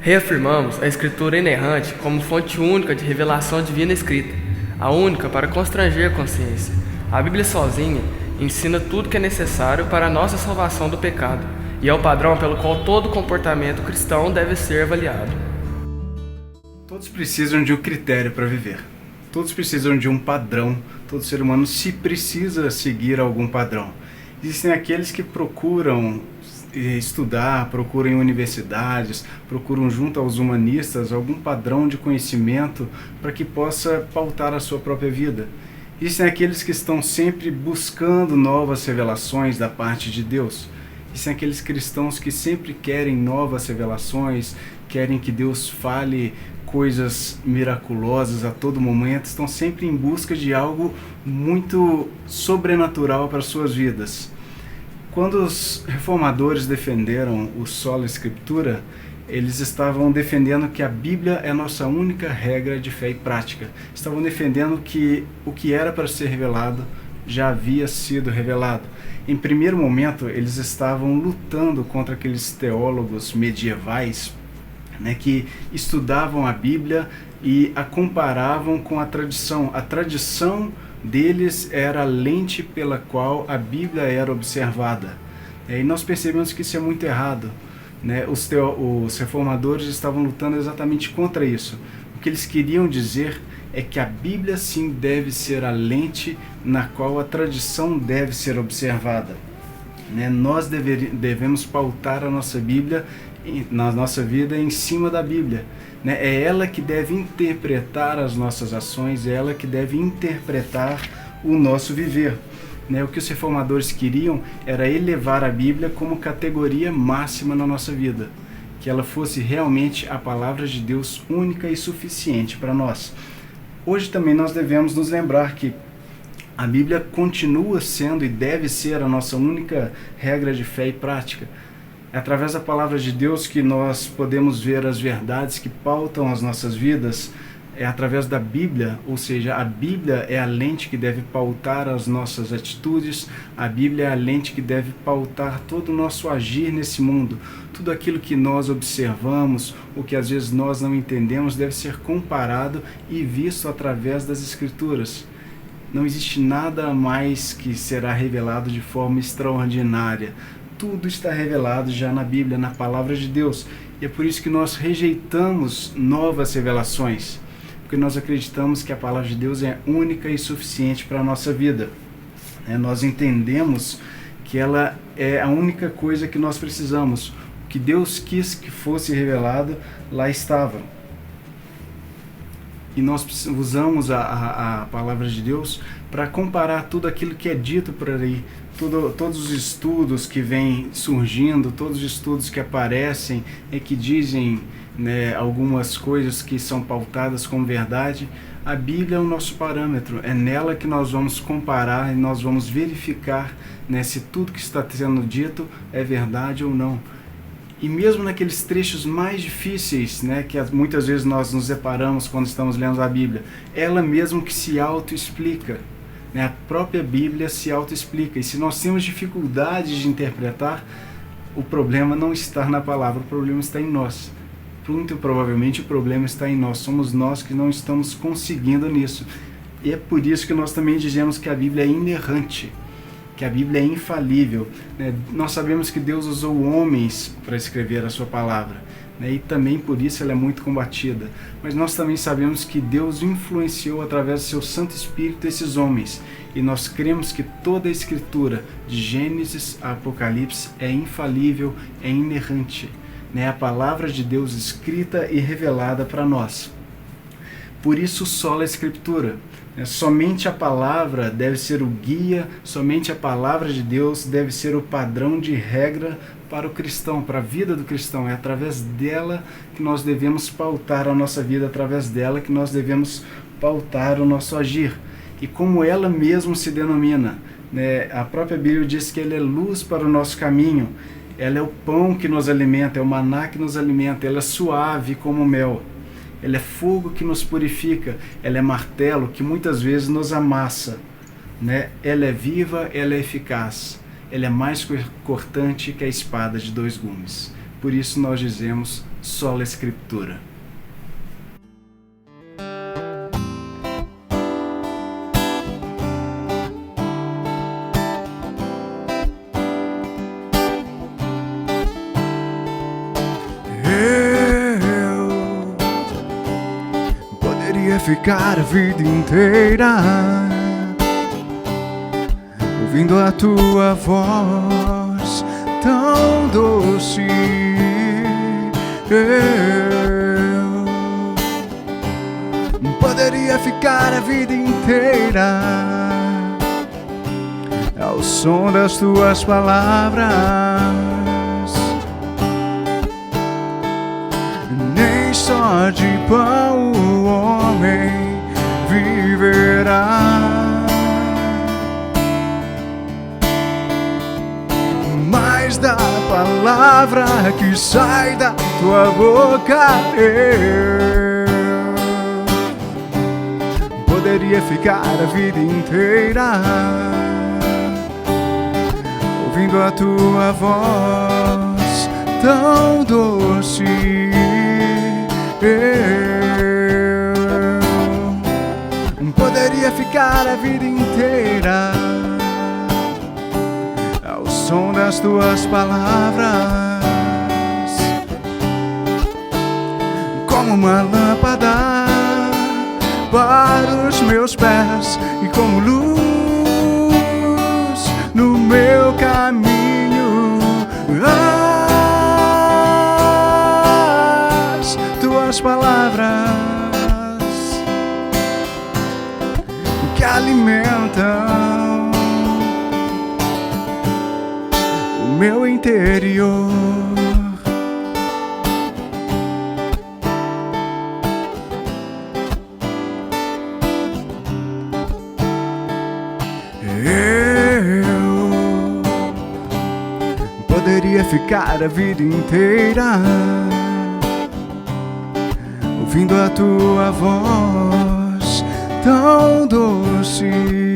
Reafirmamos a Escritura inerrante como fonte única de revelação divina escrita, a única para constranger a consciência. A Bíblia sozinha ensina tudo que é necessário para a nossa salvação do pecado e é o padrão pelo qual todo comportamento cristão deve ser avaliado. Todos precisam de um critério para viver. Todos precisam de um padrão. Todo ser humano se precisa seguir algum padrão. Existem aqueles que procuram estudar, procuram em universidades, procuram junto aos humanistas algum padrão de conhecimento para que possa pautar a sua própria vida. Existem aqueles que estão sempre buscando novas revelações da parte de Deus. Existem aqueles cristãos que sempre querem novas revelações, querem que Deus fale coisas miraculosas a todo momento, estão sempre em busca de algo muito sobrenatural para suas vidas. Quando os reformadores defenderam o sola escritura, eles estavam defendendo que a Bíblia é a nossa única regra de fé e prática. Estavam defendendo que o que era para ser revelado já havia sido revelado. Em primeiro momento, eles estavam lutando contra aqueles teólogos medievais, que estudavam a Bíblia e a comparavam com a tradição. A tradição deles era a lente pela qual a Bíblia era observada. E nós percebemos que isso é muito errado. Os reformadores estavam lutando exatamente contra isso. O que eles queriam dizer é que a Bíblia sim deve ser a lente na qual a tradição deve ser observada. Nós devemos pautar a nossa Bíblia, na nossa vida, em cima da Bíblia. É ela que deve interpretar as nossas ações, é ela que deve interpretar o nosso viver. O que os reformadores queriam era elevar a Bíblia como categoria máxima na nossa vida, que ela fosse realmente a palavra de Deus única e suficiente para nós. Hoje também nós devemos nos lembrar que a Bíblia continua sendo e deve ser a nossa única regra de fé e prática. É através da palavra de Deus que nós podemos ver as verdades que pautam as nossas vidas. É através da Bíblia, ou seja, a Bíblia é a lente que deve pautar as nossas atitudes, a Bíblia é a lente que deve pautar todo o nosso agir nesse mundo. Tudo aquilo que nós observamos, o que às vezes nós não entendemos, deve ser comparado e visto através das Escrituras. Não existe nada mais que será revelado de forma extraordinária. Tudo está revelado já na Bíblia, na Palavra de Deus. E é por isso que nós rejeitamos novas revelações, porque nós acreditamos que a Palavra de Deus é única e suficiente para a nossa vida. Nós entendemos que ela é a única coisa que nós precisamos. O que Deus quis que fosse revelado, lá estava. E nós usamos a Palavra de Deus para comparar tudo aquilo que é dito por aí, todos os estudos que vêm surgindo, todos os estudos que aparecem e que dizem algumas coisas que são pautadas como verdade. A Bíblia é o nosso parâmetro, é nela que nós vamos comparar e nós vamos verificar se tudo que está sendo dito é verdade ou não. E mesmo naqueles trechos mais difíceis, que muitas vezes nós nos deparamos quando estamos lendo a Bíblia, ela mesmo que se auto-explica. A própria Bíblia se auto-explica. E se nós temos dificuldade de interpretar, o problema não está na palavra, o problema está em nós. Muito provavelmente o problema está em nós. Somos nós que não estamos conseguindo nisso. E é por isso que nós também dizemos que a Bíblia é inerrante, que a Bíblia é infalível. Nós sabemos que Deus usou homens para escrever a sua palavra, e também por isso ela é muito combatida. Mas nós também sabemos que Deus influenciou através do seu Santo Espírito esses homens. E nós cremos que toda a Escritura, de Gênesis a Apocalipse, é infalível, é inerrante. A palavra de Deus escrita e revelada para nós. Por isso, sola a Escritura. Somente a palavra deve ser o guia, somente a palavra de Deus deve ser o padrão de regra para o cristão, para a vida do cristão. É através dela que nós devemos pautar a nossa vida, através dela que nós devemos pautar o nosso agir. E como ela mesma se denomina, a própria Bíblia diz que ela é luz para o nosso caminho, ela é o pão que nos alimenta, é o maná que nos alimenta, ela é suave como mel. Ela é fogo que nos purifica, ela é martelo que muitas vezes nos amassa. Ela é viva, ela é eficaz, ela é mais cortante que a espada de 2 gumes. Por isso nós dizemos sola Escritura. Poderia ficar a vida inteira ouvindo a tua voz tão doce. Eu poderia ficar a vida inteira ao som das tuas palavras. Nem só de pão o homem viverá, mas da palavra que sai da tua boca eu poderia ficar a vida inteira ouvindo a tua voz tão doce. Eu poderia ficar a vida inteira ao som das tuas palavras, como uma lâmpada para os meus pés e como luz no meu caminho. As tuas palavras que alimentam o meu interior. Eu poderia ficar a vida inteira ouvindo a tua voz tão doce.